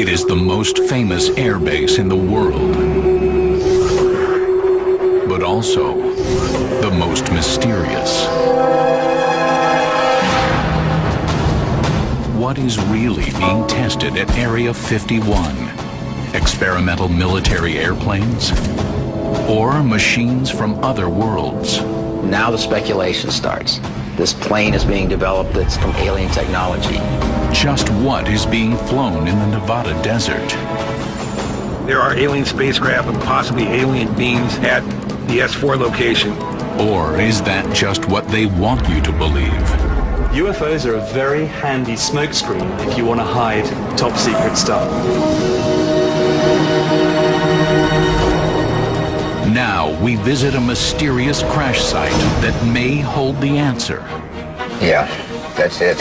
It is the most famous airbase in the world, but also the most mysterious. What is really being tested at Area 51? Experimental military airplanes? Or machines from other worlds? Now the speculation starts. This plane is being developed that's from alien technology. Just what is being flown in the Nevada desert? There are alien spacecraft and possibly alien beings at the S4 location. Or is that just what they want you to believe? UFOs are a very handy smokescreen if you want to hide top secret stuff. Now we visit a mysterious crash site that may hold the answer. Yeah, that's it.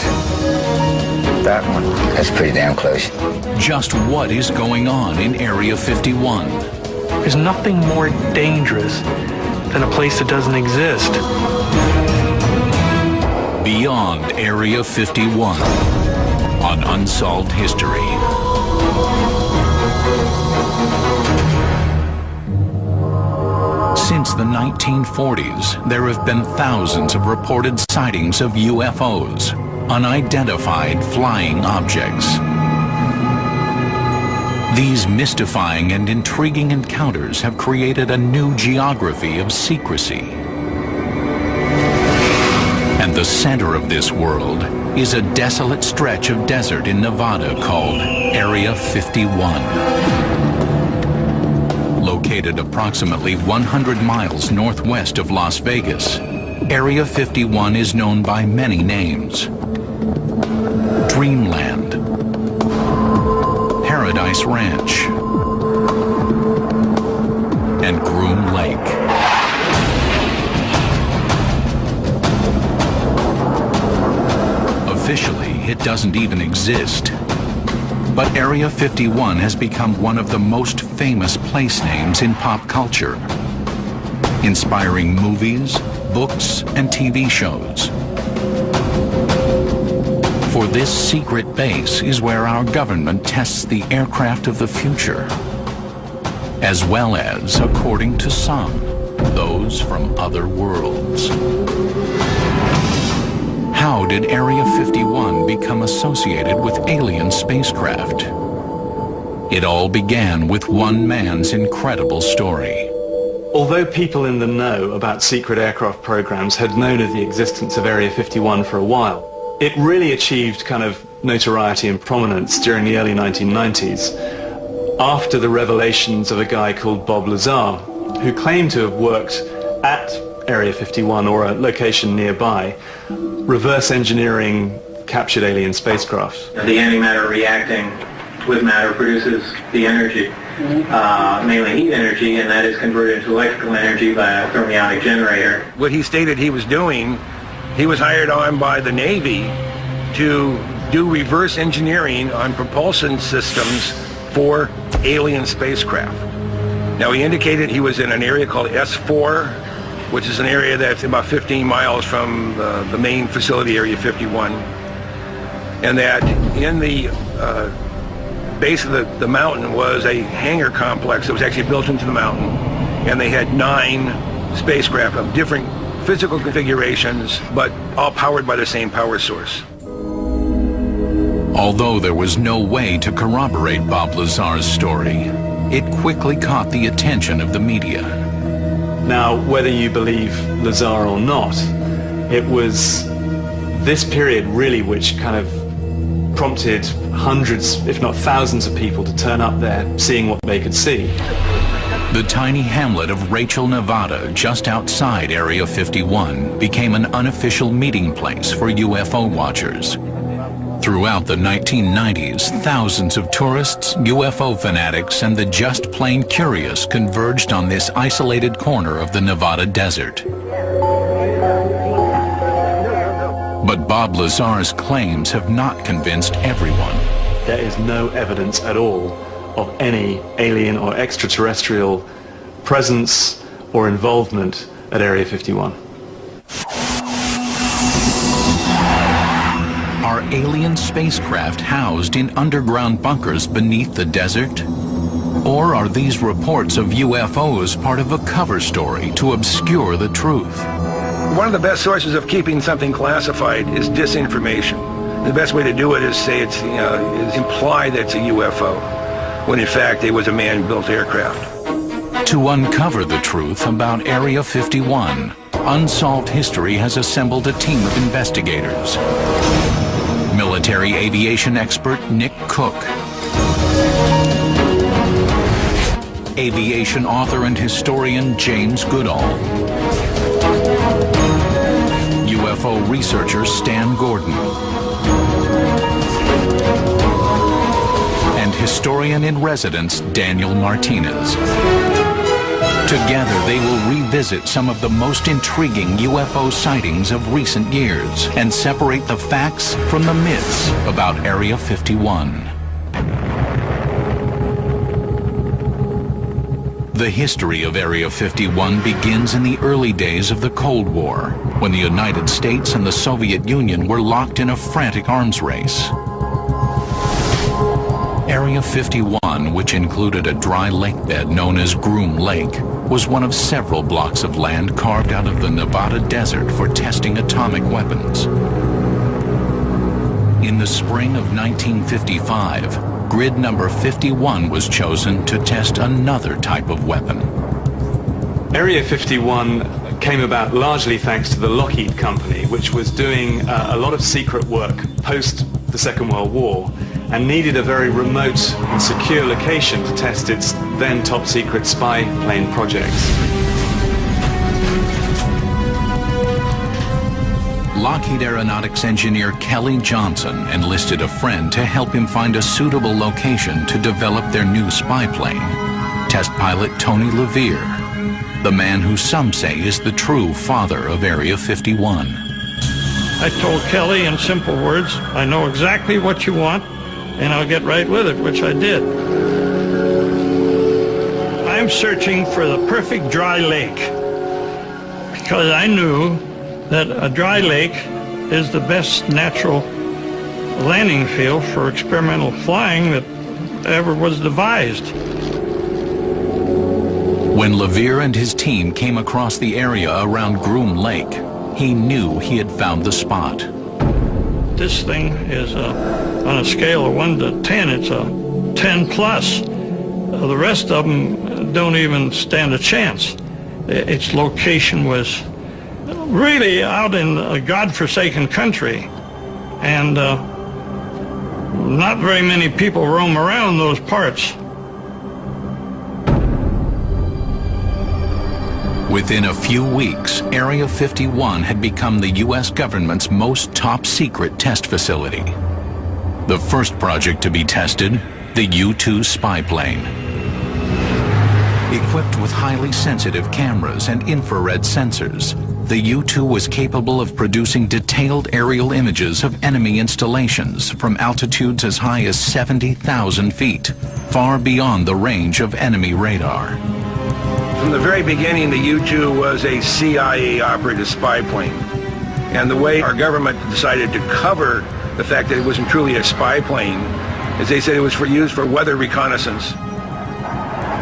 That one. That's pretty damn close. Just what is going on in Area 51? There's nothing more dangerous than a place that doesn't exist. Beyond Area 51 on Unsolved History. Since the 1940s, there have been thousands of reported sightings of UFOs, unidentified flying objects. These mystifying and intriguing encounters have created a new geography of secrecy. And the center of this world is a desolate stretch of desert in Nevada called Area 51. Located approximately 100 miles northwest of Las Vegas, Area 51 is known by many names. Dreamland, Paradise Ranch, and Groom Lake. Officially, it doesn't even exist. But Area 51 has become one of the most famous place names in pop culture, inspiring movies, books, and TV shows. For this secret base is where our government tests the aircraft of the future, as well as, according to some, those from other worlds. How did Area 51 become associated with alien spacecraft? It all began with one man's incredible story. Although people in the know about secret aircraft programs had known of the existence of Area 51 for a while, it really achieved kind of notoriety and prominence during the early 1990s after the revelations of a guy called Bob Lazar, who claimed to have worked at Area 51 or a location nearby, reverse engineering captured alien spacecraft. The antimatter reacting with matter produces the energy, mainly heat energy, and that is converted into electrical energy by a thermionic generator. What he stated he was doing, he was hired on by the Navy to do reverse engineering on propulsion systems for alien spacecraft. Now he indicated he was in an area called S4, which is an area that's about 15 miles from the main facility, Area 51, and that in the base of the mountain was a hangar complex that was actually built into the mountain, and they had 9 spacecraft of different physical configurations, but all powered by the same power source. Although there was no way to corroborate Bob Lazar's story, it quickly caught the attention of the media. Now, whether you believe Lazar or not, it was this period really which kind of prompted hundreds, if not thousands of people to turn up there, seeing what they could see. The tiny hamlet of Rachel, Nevada, just outside Area 51, became an unofficial meeting place for UFO watchers. Throughout the 1990s, thousands of tourists, UFO fanatics, and the just plain curious converged on this isolated corner of the Nevada desert. But Bob Lazar's claims have not convinced everyone. There is no evidence at all of any alien or extraterrestrial presence or involvement at Area 51. Are alien spacecraft housed in underground bunkers beneath the desert? Or are these reports of UFOs part of a cover story to obscure the truth? One of the best sources of keeping something classified is disinformation. The best way to do it is say it's, is imply that it's a UFO, when in fact it was a man-built aircraft. To uncover the truth about Area 51, Unsolved History has assembled a team of investigators. Military aviation expert Nick Cook, aviation author and historian James Goodall, UFO researcher Stan Gordon, and historian-in-residence Daniel Martinez. Together, they will revisit some of the most intriguing UFO sightings of recent years and separate the facts from the myths about Area 51. The history of Area 51 begins in the early days of the Cold War, when the United States and the Soviet Union were locked in a frantic arms race. Area 51, which included a dry lake bed known as Groom Lake, was one of several blocks of land carved out of the Nevada desert for testing atomic weapons. In the spring of 1955, grid number 51 was chosen to test another type of weapon. Area 51 came about largely thanks to the Lockheed Company, which was doing a lot of secret work post the Second World War and needed a very remote and secure location to test its then top-secret spy plane projects. Lockheed Aeronautics engineer Kelly Johnson enlisted a friend to help him find a suitable location to develop their new spy plane. Test pilot Tony LeVere, the man who some say is the true father of Area 51. I told Kelly in simple words, I know exactly what you want, and I'll get right with it, which I did. I'm searching for the perfect dry lake, because I knew that a dry lake is the best natural landing field for experimental flying that ever was devised. When LeVere and his team came across the area around Groom Lake, he knew he had found the spot. This thing is on a scale of 1 to 10, it's a 10 plus. The rest of them don't even stand a chance. Its location was really out in a godforsaken country, and not very many people roam around those parts. Within a few weeks, Area 51 had become the U.S. government's most top-secret test facility. The first project to be tested, the U-2 spy plane. Equipped with highly sensitive cameras and infrared sensors, the U-2 was capable of producing detailed aerial images of enemy installations from altitudes as high as 70,000 feet, far beyond the range of enemy radar. From the very beginning, the U-2 was a CIA-operated spy plane. And the way our government decided to cover the fact that it wasn't truly a spy plane is they said it was used for weather reconnaissance.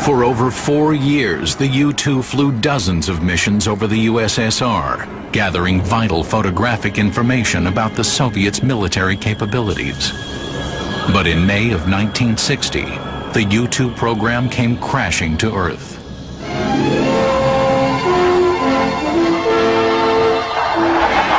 For over 4 years, the U-2 flew dozens of missions over the USSR, gathering vital photographic information about the Soviets' military capabilities. But in May of 1960, the U-2 program came crashing to Earth.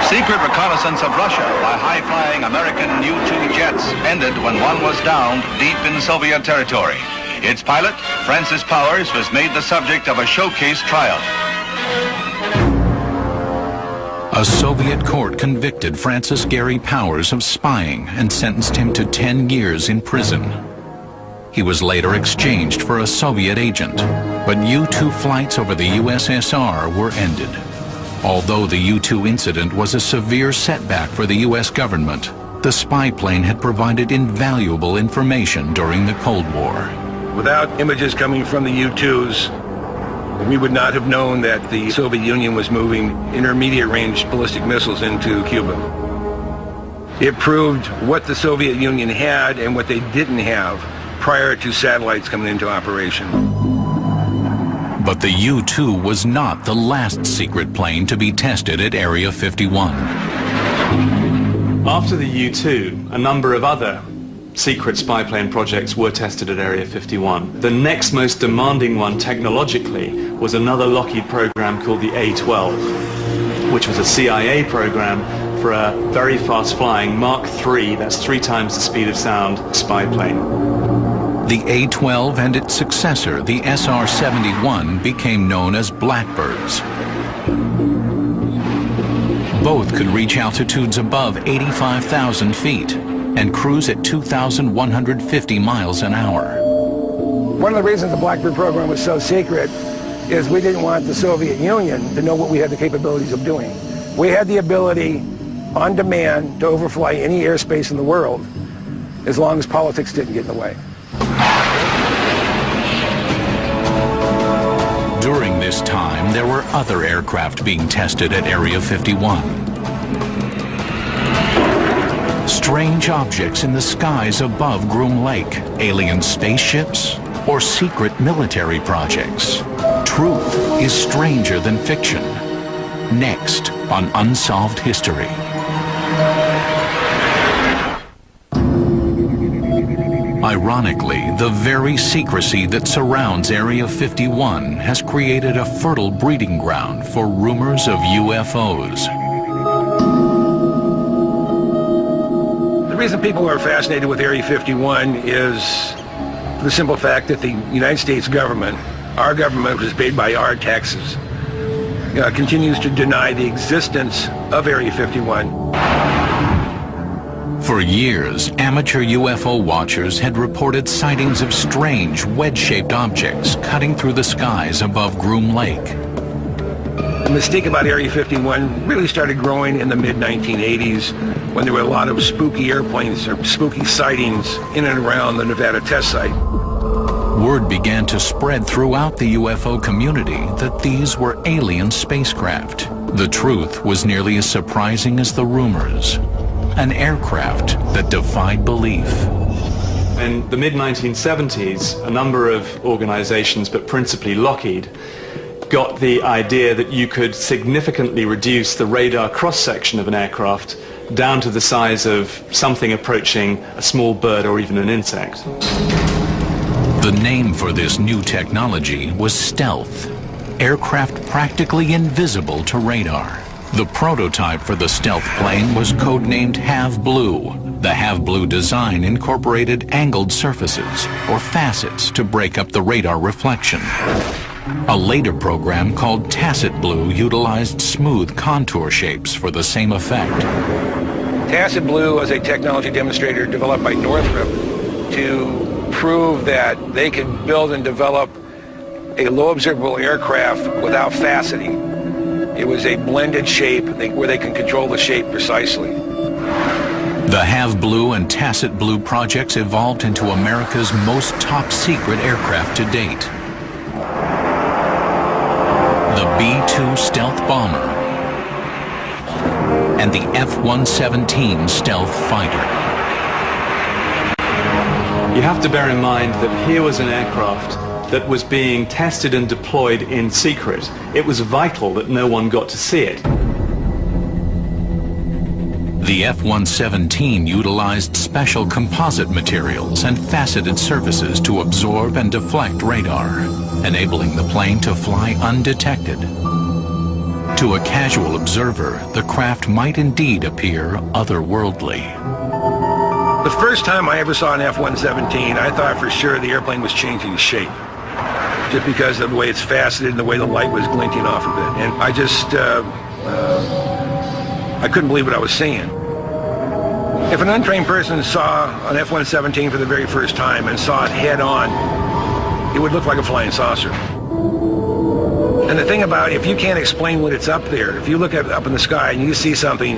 Secret reconnaissance of Russia by high-flying American U-2 jets ended when one was downed deep in Soviet territory. Its pilot, Francis Powers, was made the subject of a showcase trial. A Soviet court convicted Francis Gary Powers of spying and sentenced him to 10 years in prison. He was later exchanged for a Soviet agent, but U-2 flights over the USSR were ended. Although the U-2 incident was a severe setback for the U.S. government, the spy plane had provided invaluable information during the Cold War. Without images coming from the U-2s, we would not have known that the Soviet Union was moving intermediate-range ballistic missiles into Cuba. It proved what the Soviet Union had and what they didn't have prior to satellites coming into operation. But the U-2 was not the last secret plane to be tested at Area 51. After the U-2, a number of other secret spy plane projects were tested at Area 51. The next most demanding one technologically was another Lockheed program called the A-12, which was a CIA program for a very fast-flying Mark III, that's 3 times the speed of sound, spy plane. The A-12 and its successor, the SR-71, became known as Blackbirds. Both could reach altitudes above 85,000 feet and cruise at 2,150 miles an hour. One of the reasons the Blackbird program was so secret is we didn't want the Soviet Union to know what we had the capabilities of doing. We had the ability, on demand, to overfly any airspace in the world as long as politics didn't get in the way. During this time, there were other aircraft being tested at Area 51. Strange objects in the skies above Groom Lake, alien spaceships, or secret military projects. Truth is stranger than fiction. Next on Unsolved History. Ironically, the very secrecy that surrounds Area 51 has created a fertile breeding ground for rumors of UFOs. The reason people are fascinated with Area 51 is the simple fact that the United States government, our government, which is paid by our taxes, continues to deny the existence of Area 51. For years, amateur UFO watchers had reported sightings of strange, wedge-shaped objects cutting through the skies above Groom Lake. The mystique about Area 51 really started growing in the mid-1980s when there were a lot of spooky airplanes or spooky sightings in and around the Nevada test site. Word began to spread throughout the UFO community that these were alien spacecraft. The truth was nearly as surprising as the rumors. An aircraft that defied belief. In the mid-1970s, a number of organizations, but principally Lockheed, got the idea that you could significantly reduce the radar cross-section of an aircraft down to the size of something approaching a small bird or even an insect. The name for this new technology was stealth, aircraft practically invisible to radar. The prototype for the stealth plane was codenamed Have Blue. The Have Blue design incorporated angled surfaces, or facets, to break up the radar reflection. A later program called Tacit Blue utilized smooth contour shapes for the same effect. Tacit Blue was a technology demonstrator developed by Northrop to prove that they could build and develop a low observable aircraft without faceting. It was a blended shape where they can control the shape precisely. The Have Blue and Tacit Blue projects evolved into America's most top-secret aircraft to date. The B-2 stealth bomber and the F-117 stealth fighter. You have to bear in mind that here was an aircraft that was being tested and deployed in secret. It was vital that no one got to see it. The F-117 utilized special composite materials and faceted surfaces to absorb and deflect radar, enabling the plane to fly undetected. To a casual observer, the craft might indeed appear otherworldly. The first time I ever saw an F-117, I thought for sure the airplane was changing shape, just because of the way it's faceted and the way the light was glinting off of it. And I just, I couldn't believe what I was seeing. If an untrained person saw an F-117 for the very first time and saw it head on, it would look like a flying saucer. And the thing about it, if you can't explain what it's up there, if you look up in the sky and you see something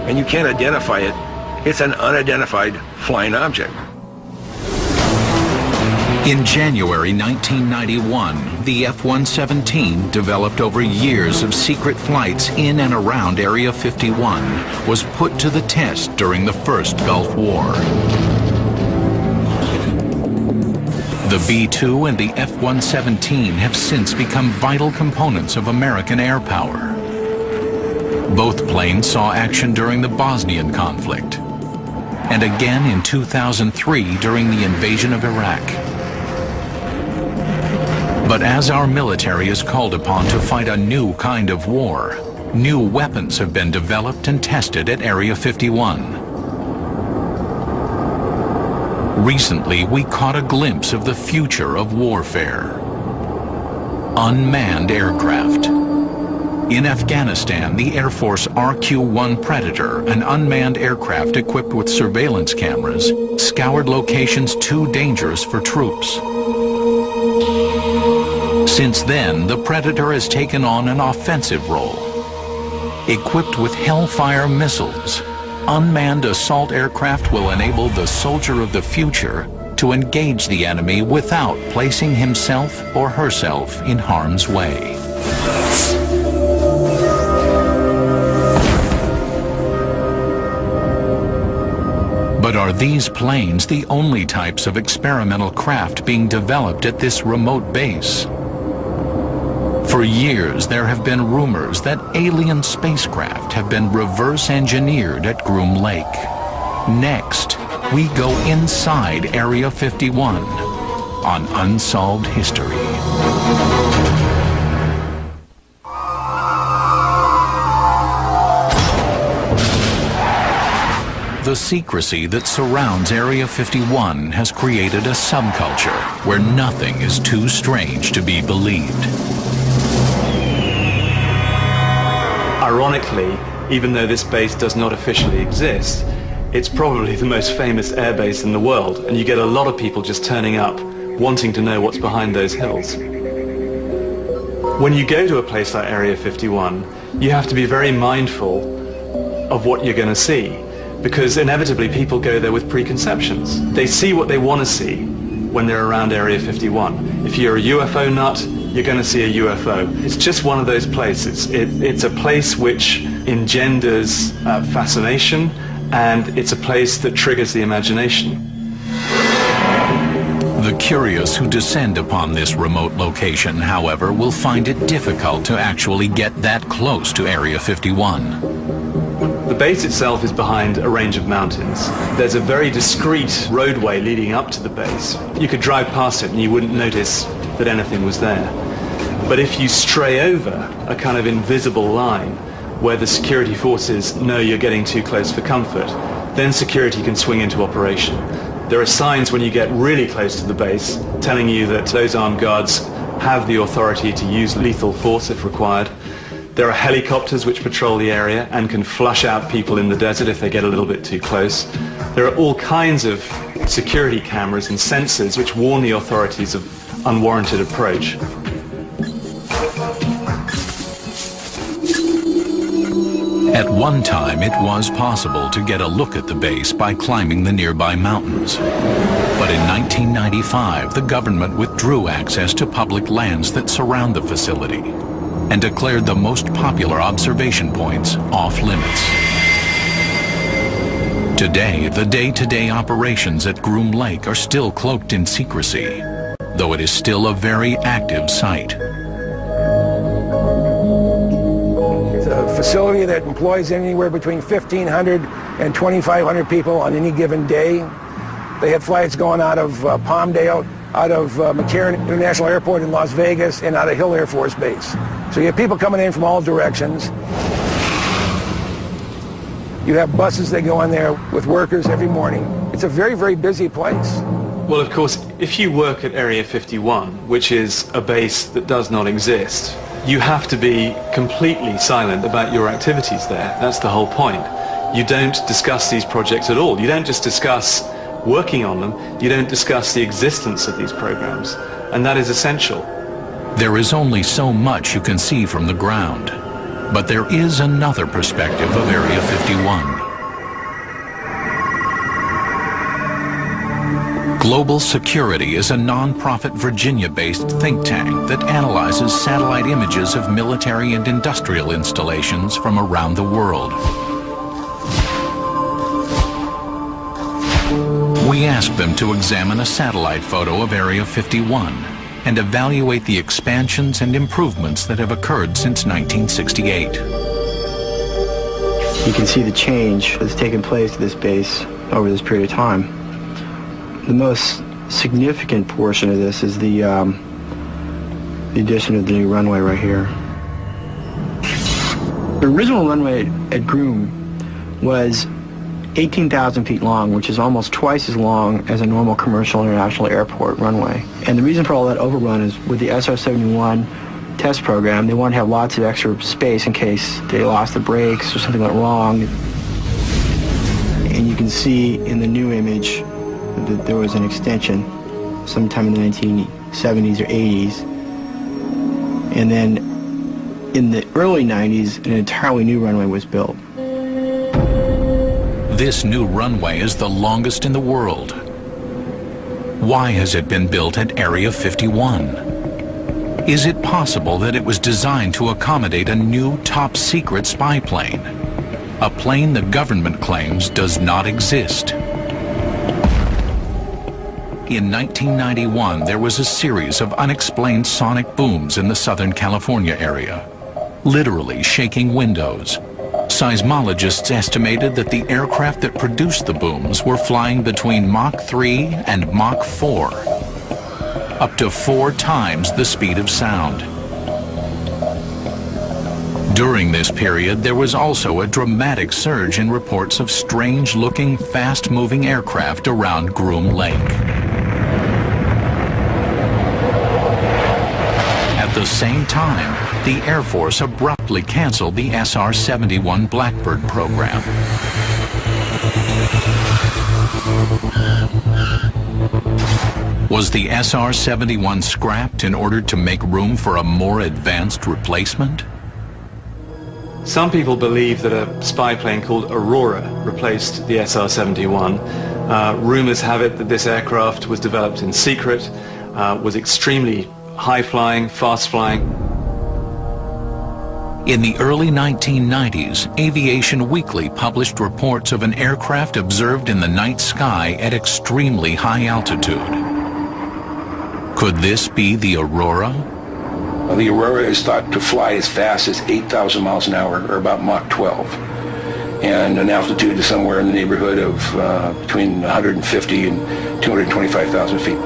and you can't identify it, it's an unidentified flying object. In January 1991, the F-117, developed over years of secret flights in and around Area 51, was put to the test during the First Gulf War. The B-2 and the F-117 have since become vital components of American air power. Both planes saw action during the Bosnian conflict, and again in 2003 during the invasion of Iraq. But as our military is called upon to fight a new kind of war, new weapons have been developed and tested at Area 51. Recently, we caught a glimpse of the future of warfare. Unmanned aircraft. In Afghanistan, the Air Force RQ-1 Predator, an unmanned aircraft equipped with surveillance cameras, scoured locations too dangerous for troops. Since then, the Predator has taken on an offensive role. Equipped with Hellfire missiles, unmanned assault aircraft will enable the soldier of the future to engage the enemy without placing himself or herself in harm's way. But are these planes the only types of experimental craft being developed at this remote base? For years, there have been rumors that alien spacecraft have been reverse engineered at Groom Lake. Next, we go inside Area 51 on Unsolved History. The secrecy that surrounds Area 51 has created a subculture where nothing is too strange to be believed. Ironically, even though this base does not officially exist, it's probably the most famous air base in the world, and you get a lot of people just turning up, wanting to know what's behind those hills. When you go to a place like Area 51, you have to be very mindful of what you're going to see, because inevitably people go there with preconceptions. They see what they want to see when they're around Area 51. If you're a UFO nut, you're going to see a UFO. It's just one of those places. It's a place which engenders fascination, and it's a place that triggers the imagination. The curious who descend upon this remote location, however, will find it difficult to actually get that close to Area 51. The base itself is behind a range of mountains. There's a very discreet roadway leading up to the base. You could drive past it and you wouldn't notice that anything was there. But if you stray over a kind of invisible line where the security forces know you're getting too close for comfort, then security can swing into operation. There are signs when you get really close to the base telling you that those armed guards have the authority to use lethal force if required. There are helicopters which patrol the area and can flush out people in the desert if they get a little bit too close. There are all kinds of security cameras and sensors which warn the authorities of unwarranted approach. At one time, it was possible to get a look at the base by climbing the nearby mountains. But in 1995, the government withdrew access to public lands that surround the facility and declared the most popular observation points off limits. Today, the day-to-day operations at Groom Lake are still cloaked in secrecy, though it is still a very active site. It's a facility that employs anywhere between 1,500 and 2,500 people on any given day. They had flights going out of Palmdale, out of McCarran International Airport in Las Vegas, and out of Hill Air Force Base. So you have people coming in from all directions. You have buses that go in there with workers every morning. It's a very, very busy place. Well, of course, if you work at Area 51, which is a base that does not exist, you have to be completely silent about your activities there. That's the whole point. You don't discuss these projects at all. You don't just discuss working on them, you don't discuss the existence of these programs, and that is essential. There is only so much you can see from the ground, but there is another perspective of Area 51. Global Security is a non-profit Virginia-based think tank that analyzes satellite images of military and industrial installations from around the world. We asked them to examine a satellite photo of Area 51 and evaluate the expansions and improvements that have occurred since 1968. You can see the change that's taken place at this base over this period of time. The most significant portion of this is the addition of the new runway right here. The original runway at Groom was 18,000 feet long, which is almost twice as long as a normal commercial international airport runway. And the reason for all that overrun is with the SR-71 test program, they wanted to have lots of extra space in case they lost the brakes or something went wrong. And you can see in the new image that there was an extension sometime in the 1970s or 80s. And then in the early 90s, an entirely new runway was built. This new runway is the longest in the world. Why has it been built at Area 51? Is it possible that it was designed to accommodate a new top-secret spy plane? A plane the government claims does not exist. In 1991, there was a series of unexplained sonic booms in the Southern California area, literally shaking windows. Seismologists estimated that the aircraft that produced the booms were flying between Mach 3 and Mach 4, up to 4 times the speed of sound. During this period, there was also a dramatic surge in reports of strange-looking, fast-moving aircraft around Groom Lake. At the same time, the Air Force abruptly canceled the SR-71 Blackbird program. Was the SR-71 scrapped in order to make room for a more advanced replacement? Some people believe that a spy plane called Aurora replaced the SR-71. Rumors have it that this aircraft was developed in secret, was extremely high-flying, fast-flying. In the early 1990s, Aviation Weekly published reports of an aircraft observed in the night sky at extremely high altitude. Could this be the Aurora? The Aurora is thought to fly as fast as 8,000 miles an hour, or about Mach 12, and an altitude is somewhere in the neighborhood of between 150 and 225,000 feet.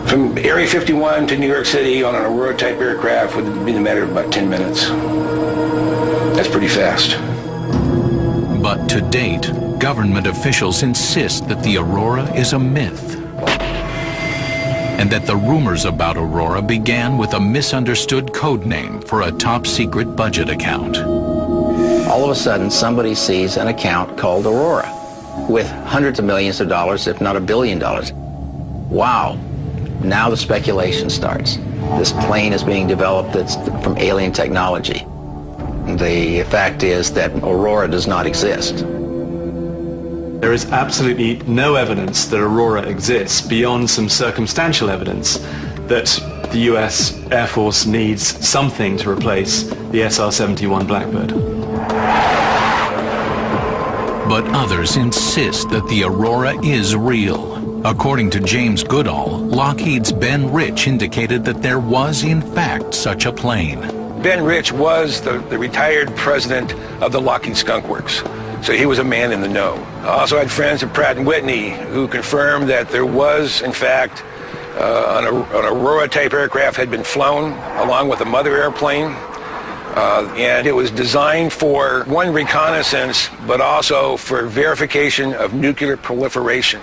From Area 51 to New York City on an Aurora-type aircraft would be a matter of about 10 minutes. That's pretty fast. But to date, government officials insist that the Aurora is a myth, and that the rumors about Aurora began with a misunderstood code name for a top-secret budget account. All of a sudden, somebody sees an account called Aurora with hundreds of millions of dollars, if not $1 billion. Wow. Now the speculation starts. This plane is being developed that's from alien technology. The fact is that Aurora does not exist. There is absolutely no evidence that Aurora exists beyond some circumstantial evidence that the US Air Force needs something to replace the SR-71 Blackbird. But others insist that the Aurora is real. According to James Goodall, Lockheed's Ben Rich indicated that there was in fact such a plane. Ben Rich was the retired president of the Lockheed Skunk Works, so he was a man in the know. I also had friends at Pratt & Whitney who confirmed that there was in fact an Aurora-type aircraft had been flown along with a mother airplane. And it was designed for, one, reconnaissance, but also for verification of nuclear proliferation.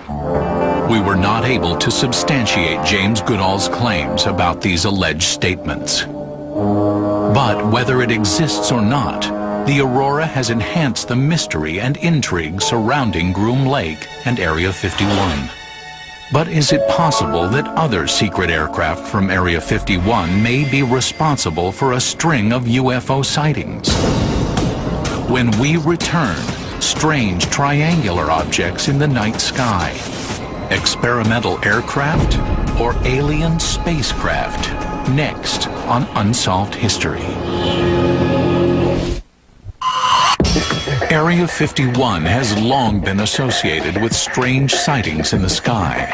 We were not able to substantiate James Goodall's claims about these alleged statements. But whether it exists or not, the Aurora has enhanced the mystery and intrigue surrounding Groom Lake and Area 51. But is it possible that other secret aircraft from Area 51 may be responsible for a string of UFO sightings? When we return, strange triangular objects in the night sky. Experimental aircraft or alien spacecraft? Next on Unsolved History. Area 51 has long been associated with strange sightings in the sky.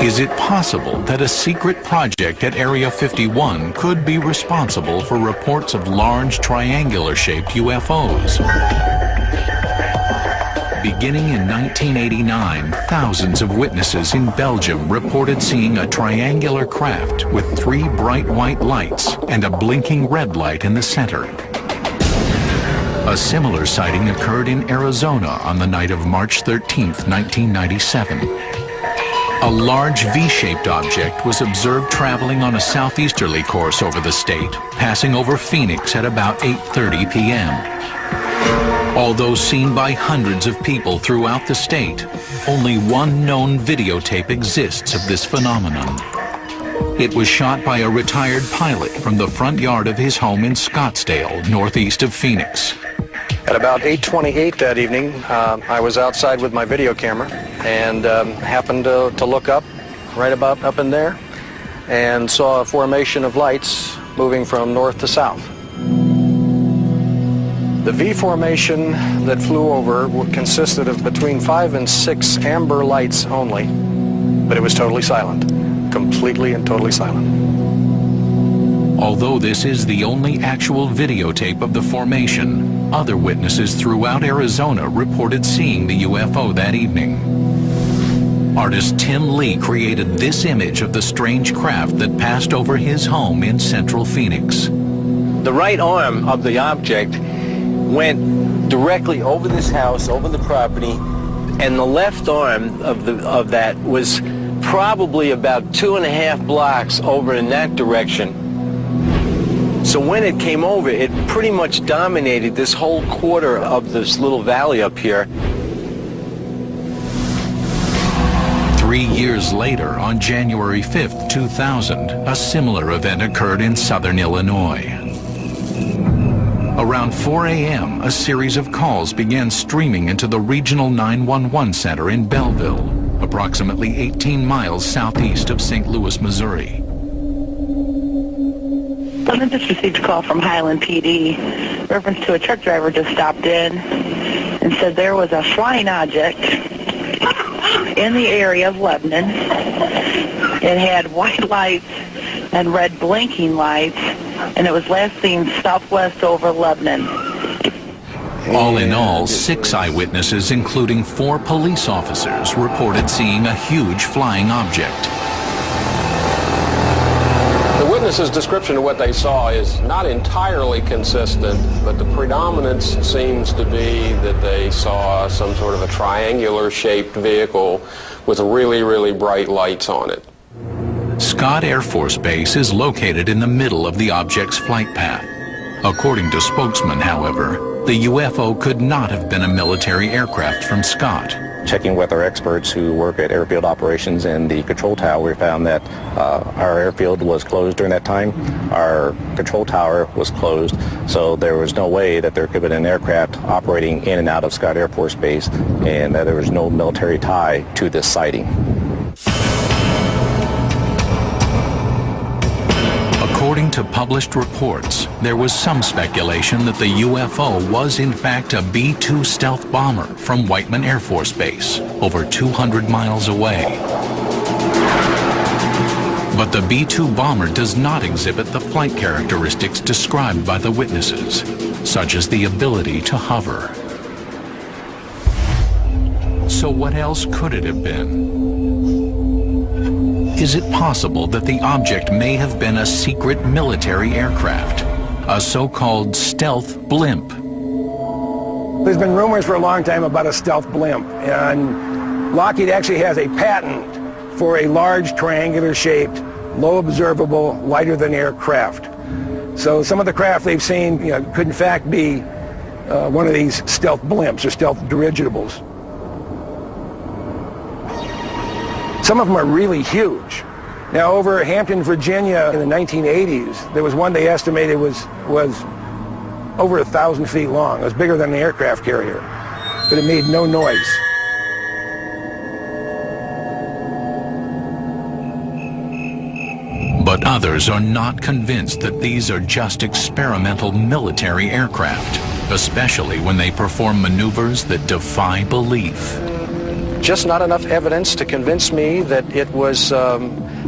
Is it possible that a secret project at Area 51 could be responsible for reports of large triangular-shaped UFOs? Beginning in 1989, thousands of witnesses in Belgium reported seeing a triangular craft with 3 bright white lights and a blinking red light in the center. A similar sighting occurred in Arizona on the night of March 13, 1997. A large V-shaped object was observed traveling on a southeasterly course over the state, passing over Phoenix at about 8:30 p.m. Although seen by hundreds of people throughout the state, only one known videotape exists of this phenomenon. It was shot by a retired pilot from the front yard of his home in Scottsdale, northeast of Phoenix. At about 8:28 that evening, I was outside with my video camera and happened to look up, right about up in there, and saw a formation of lights moving from north to south. The V formation that flew over consisted of between 5 and 6 amber lights only, but it was totally silent, completely and totally silent. Although this is the only actual videotape of the formation, other witnesses throughout Arizona reported seeing the UFO that evening. Artist Tim Lee created this image of the strange craft that passed over his home in central Phoenix. The right arm of the object went directly over this house, over the property, and the left arm of that was probably about 2.5 blocks over in that direction. So when it came over, it pretty much dominated this whole quarter of this little valley up here. 3 years later, on January 5th, 2000, a similar event occurred in southern Illinois. Around 4 a.m., a series of calls began streaming into the regional 911 center in Belleville, approximately 18 miles southeast of St. Louis, Missouri. I just received a call from Highland PD. Reference to a truck driver just stopped in and said there was a flying object in the area of Lebanon. It had white lights and red blinking lights, and it was last seen southwest over Lebanon. All in all, 6 eyewitnesses, including 4 police officers, reported seeing a huge flying object. The witnesses' description of what they saw is not entirely consistent, but the predominance seems to be that they saw some sort of a triangular-shaped vehicle with really, really bright lights on it. Scott Air Force Base is located in the middle of the object's flight path. According to spokesman, however, the UFO could not have been a military aircraft from Scott. Checking with our experts who work at airfield operations in the control tower, we found that our airfield was closed during that time. Our control tower was closed, so there was no way that there could have been an aircraft operating in and out of Scott Air Force Base, and that there was no military tie to this sighting. According to published reports, there was some speculation that the UFO was in fact a B-2 stealth bomber from Whiteman Air Force Base, over 200 miles away. But the B-2 bomber does not exhibit the flight characteristics described by the witnesses, such as the ability to hover. So what else could it have been? Is it possible that the object may have been a secret military aircraft, a so-called stealth blimp? There's been rumors for a long time about a stealth blimp, and Lockheed actually has a patent for a large triangular-shaped, low observable, lighter-than-air craft. So some of the craft they've seen could in fact be one of these stealth blimps or stealth dirigibles. Some of them are really huge. Now, over Hampton, Virginia in the 1980s, there was one they estimated was over 1,000 feet long. It was bigger than an aircraft carrier, but it made no noise. But others are not convinced that these are just experimental military aircraft, especially when they perform maneuvers that defy belief. Just not enough evidence to convince me that it was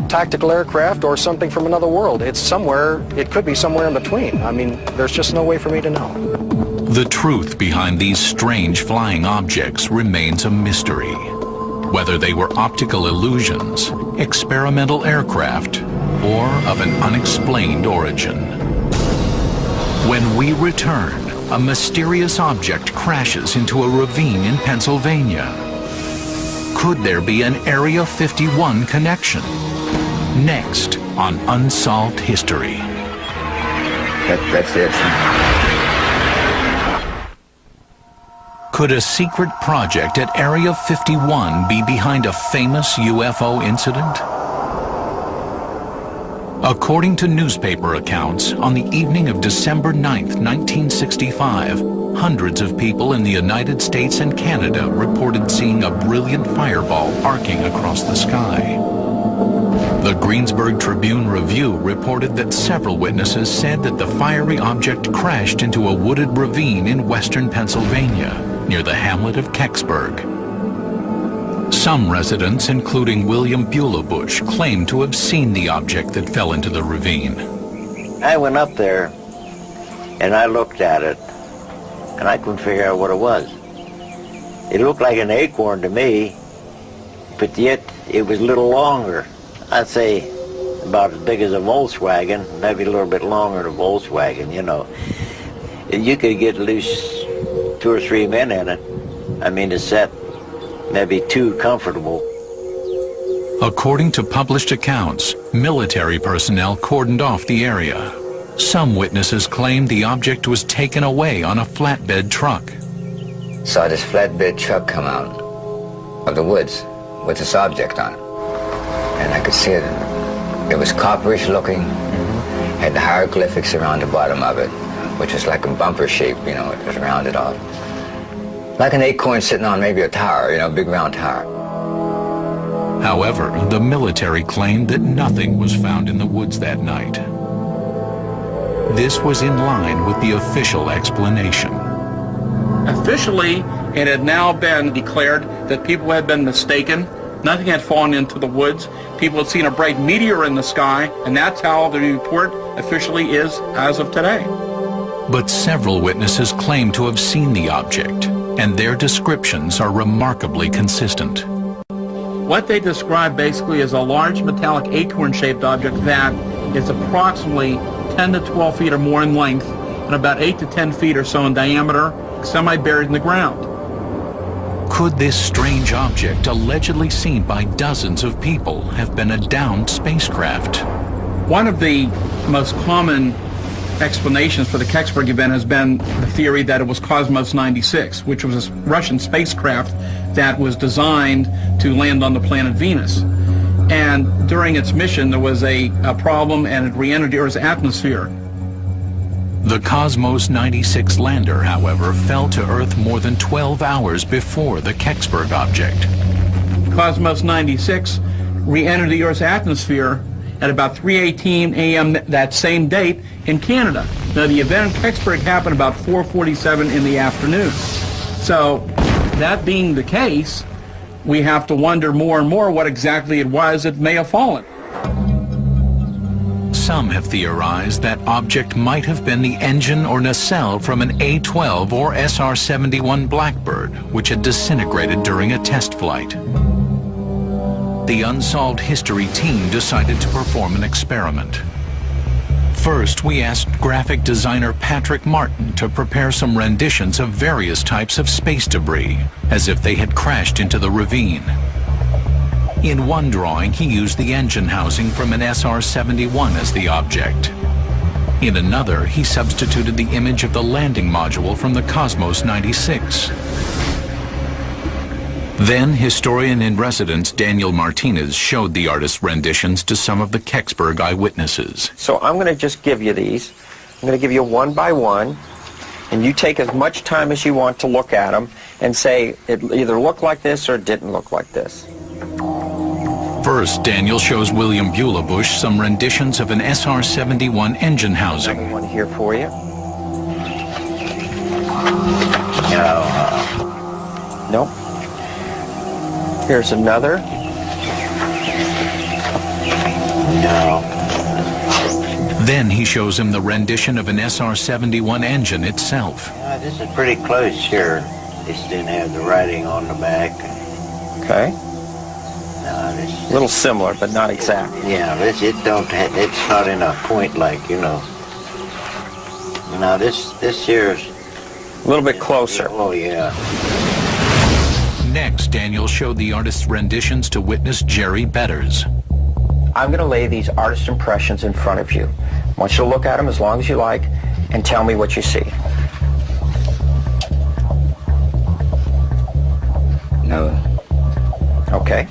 tactical aircraft or something from another world. It's somewhere, it could be somewhere in between. I mean, there's just no way for me to know. The truth behind these strange flying objects remains a mystery. Whether they were optical illusions, experimental aircraft, or of an unexplained origin. When we return, a mysterious object crashes into a ravine in Pennsylvania. Could there be an Area 51 connection? Next on Unsolved History. That's it. Could a secret project at Area 51 be behind a famous UFO incident? According to newspaper accounts, on the evening of December 9th, 1965, hundreds of people in the United States and Canada reported seeing a brilliant fireball arcing across the sky. The Greensburg Tribune-Review reported that several witnesses said that the fiery object crashed into a wooded ravine in western Pennsylvania, near the hamlet of Kecksburg. Some residents, including William Bulebush, claimed to have seen the object that fell into the ravine. I went up there and I looked at it and I couldn't figure out what it was. It looked like an acorn to me, but yet it was a little longer. I'd say about as big as a Volkswagen, maybe a little bit longer than a Volkswagen, you know. You could get at least 2 or 3 men in it. I mean, the set maybe too comfortable. According to published accounts, military personnel cordoned off the area. Some witnesses claimed the object was taken away on a flatbed truck. Saw this flatbed truck come out of the woods with this object on it. And I could see it. It was copperish looking, had the hieroglyphics around the bottom of it, which was like a bumper shape, you know, it was rounded off. Like an acorn sitting on maybe a tower, you know, a big round tower. However, the military claimed that nothing was found in the woods that night. This was in line with the official explanation. Officially, it had now been declared that people had been mistaken. Nothing had fallen into the woods. People had seen a bright meteor in the sky, and that's how the report officially is as of today. But several witnesses claim to have seen the object, and their descriptions are remarkably consistent. What they describe basically is a large metallic acorn-shaped object that is approximately 10 to 12 feet or more in length and about 8 to 10 feet or so in diameter, semi-buried in the ground. Could this strange object, allegedly seen by dozens of people, have been a downed spacecraft? One of the most common explanations for the Kecksburg event has been the theory that it was Cosmos 96, which was a Russian spacecraft that was designed to land on the planet Venus. And during its mission, there was a problem and it re-entered Earth's atmosphere. The Cosmos 96 lander, however, fell to Earth more than 12 hours before the Kecksburg object. Cosmos 96 re-entered the Earth's atmosphere at about 3:18 a.m. that same date in Canada. Now, the event in Kecksburg happened about 4:47 in the afternoon. So, that being the case, we have to wonder more and more what exactly it was that may have fallen. Some have theorized that object might have been the engine or nacelle from an A-12 or SR-71 Blackbird, which had disintegrated during a test flight. The Unsolved History team decided to perform an experiment. First, we asked graphic designer Patrick Martin to prepare some renditions of various types of space debris, as if they had crashed into the ravine. In one drawing, he used the engine housing from an SR-71 as the object. In another, he substituted the image of the landing module from the Cosmos 96. Then, historian-in-residence Daniel Martinez showed the artist's renditions to some of the Kecksburg eyewitnesses. So I'm going to just give you these. I'm going to give you one by one, and you take as much time as you want to look at them and say it either looked like this or it didn't look like this. First, Daniel shows William Bush some renditions of an SR-71 engine housing. Another one here for you. Nope. Here's another. No. Then he shows him the rendition of an SR-71 engine itself. This is pretty close here. This didn't have the writing on the back. Okay. No, this a little similar, but not exact. Yeah, it's not in a point like, you know. Now this here's a little bit closer. Oh yeah. Next, Daniel showed the artist's renditions to witness Jerry Betters. I'm going to lay these artist impressions in front of you. I want you to look at them as long as you like and tell me what you see. No. Okay.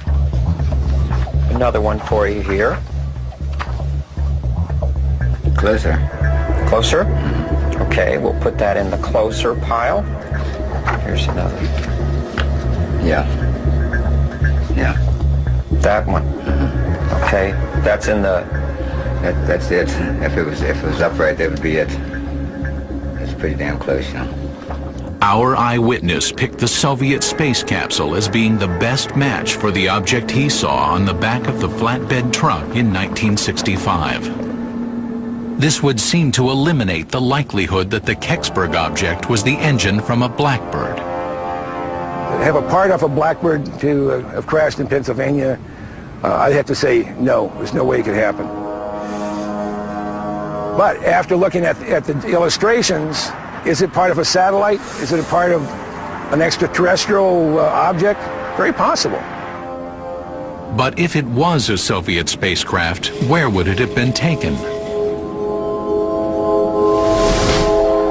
Another one for you here. Closer. Closer? Okay, we'll put that in the closer pile. Here's another. Yeah. Yeah. That one. Okay, that's in the... That's it. If it was upright, that would be it. It's pretty damn close, you know. Our eyewitness picked the Soviet space capsule as being the best match for the object he saw on the back of the flatbed truck in 1965. This would seem to eliminate the likelihood that the Kecksburg object was the engine from a Blackbird. Have a part off a Blackbird to have crashed in Pennsylvania, I'd have to say no. There's no way it could happen. But after looking at the illustrations, is it part of a satellite? Is it a part of an extraterrestrial object? Very possible. But if it was a Soviet spacecraft, where would it have been taken?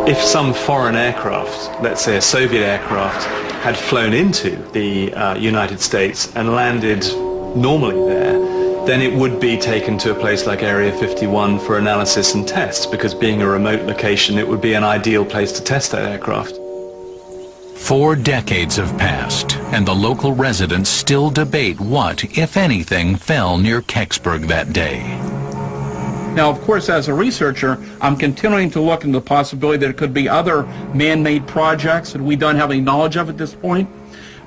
If some foreign aircraft, let's say a Soviet aircraft, had flown into the United States and landed normally there, then it would be taken to a place like Area 51 for analysis and tests, because being a remote location, it would be an ideal place to test that aircraft. 4 decades have passed, and the local residents still debate what, if anything, fell near Kecksburg that day. Now, of course, as a researcher, I'm continuing to look into the possibility that it could be other man-made projects that we don't have any knowledge of at this point.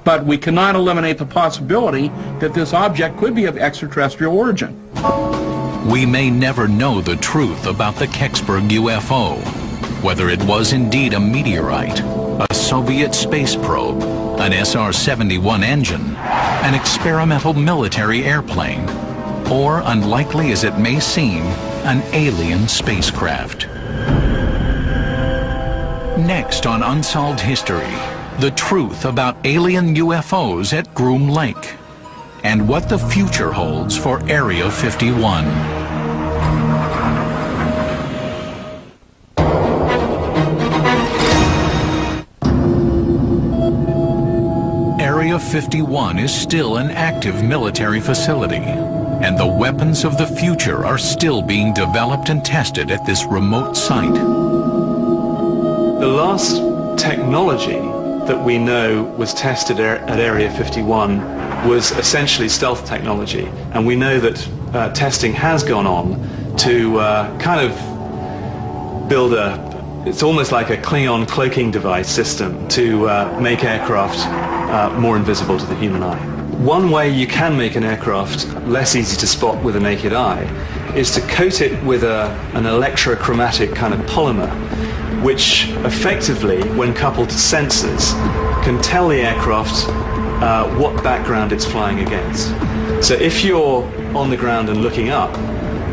But we cannot eliminate the possibility that this object could be of extraterrestrial origin. We may never know the truth about the Kecksburg UFO, whether it was indeed a meteorite, a Soviet space probe, an SR-71 engine, an experimental military airplane, or, unlikely as it may seem, an alien spacecraft. Next on Unsolved History, the truth about alien UFOs at Groom Lake, and what the future holds for Area 51. Area 51 is still an active military facility, and the weapons of the future are still being developed and tested at this remote site. The last technology that we know was tested at Area 51 was essentially stealth technology, and we know that testing has gone on to kind of build it's almost like a Klingon cloaking device system to make aircraft more invisible to the human eye. One way you can make an aircraft less easy to spot with a naked eye is to coat it with an electrochromatic kind of polymer, which effectively, when coupled to sensors, can tell the aircraft what background it's flying against. So if you're on the ground and looking up,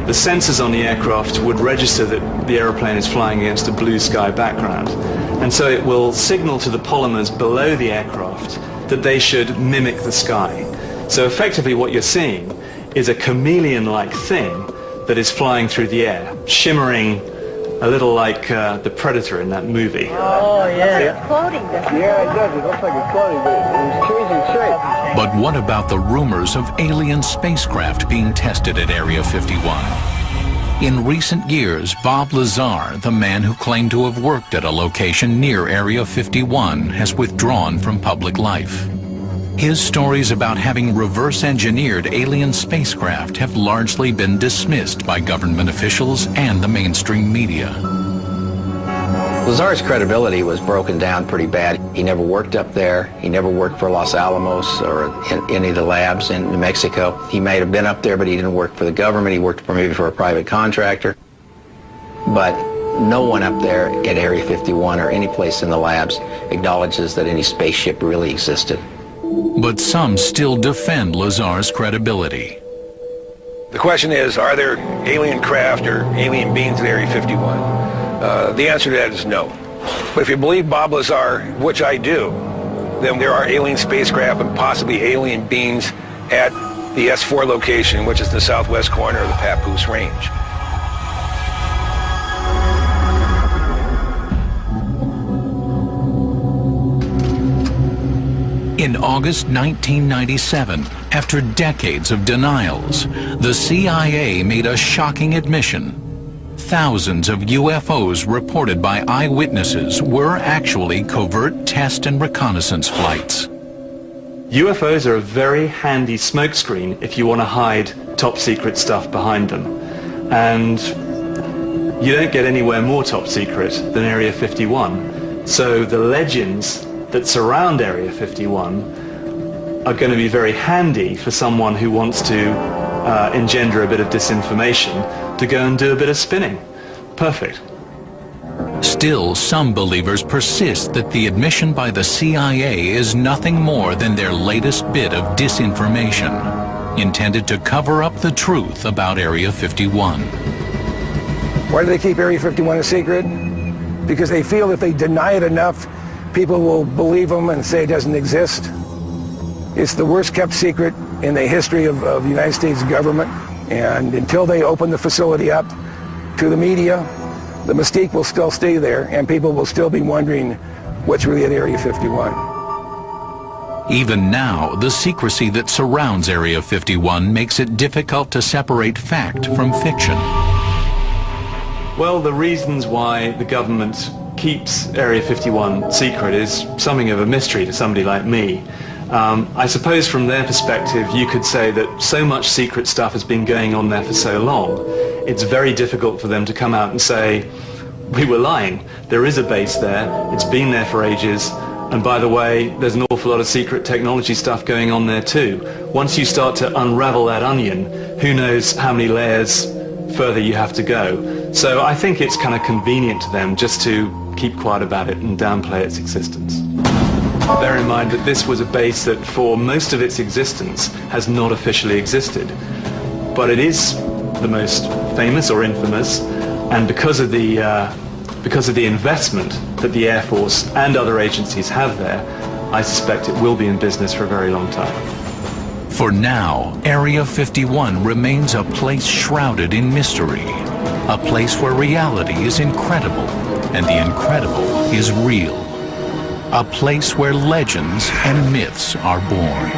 the sensors on the aircraft would register that the aeroplane is flying against a blue sky background. And so it will signal to the polymers below the aircraft that they should mimic the sky. So effectively what you're seeing is a chameleon-like thing that is flying through the air, shimmering a little like the Predator in that movie. Oh, yeah. It's floating. Yeah, it does. It looks like it's floating, but it's changing shape. But what about the rumors of alien spacecraft being tested at Area 51? In recent years, Bob Lazar, the man who claimed to have worked at a location near Area 51, has withdrawn from public life. His stories about having reverse-engineered alien spacecraft have largely been dismissed by government officials and the mainstream media. Lazar's credibility was broken down pretty bad. He never worked up there. He never worked for Los Alamos or in any of the labs in New Mexico. He may have been up there, but he didn't work for the government. He worked maybe for a private contractor. But no one up there at Area 51 or any place in the labs acknowledges that any spaceship really existed. But some still defend Lazar's credibility. The question is, are there alien craft or alien beings at Area 51? The answer to that is no. But if you believe Bob Lazar, which I do, then there are alien spacecraft and possibly alien beings at the S4 location, which is the southwest corner of the Papoose Range. In August 1997, after decades of denials, the CIA made a shocking admission. Thousands of UFOs reported by eyewitnesses were actually covert test and reconnaissance flights. UFOs are a very handy smokescreen if you want to hide top secret stuff behind them. And you don't get anywhere more top secret than Area 51. So the legends that surround Area 51 are going to be very handy for someone who wants to engender a bit of disinformation to go and do a bit of spinning. Perfect. Still, some believers persist that the admission by the CIA is nothing more than their latest bit of disinformation, intended to cover up the truth about Area 51. Why do they keep Area 51 a secret? Because they feel if they deny it enough, people will believe them and say it doesn't exist. It's the worst kept secret in the history of the United States government. And until they open the facility up to the media, the mystique will still stay there and people will still be wondering what's really at Area 51. Even now, the secrecy that surrounds Area 51 makes it difficult to separate fact from fiction. Well, the reasons why the government keeps Area 51 secret is something of a mystery to somebody like me. I suppose from their perspective you could say that so much secret stuff has been going on there for so long, it's very difficult for them to come out and say, we were lying, there is a base there, it's been there for ages, and by the way, there's an awful lot of secret technology stuff going on there too. Once you start to unravel that onion, who knows how many layers further you have to go. So I think it's kind of convenient to them just to keep quiet about it and downplay its existence. Bear in mind that this was a base that for most of its existence has not officially existed, but it is the most famous or infamous, and because of the investment that the Air Force and other agencies have there, I suspect it will be in business for a very long time. For now, Area 51 remains a place shrouded in mystery, a place where reality is incredible and the incredible is real. A place where legends and myths are born.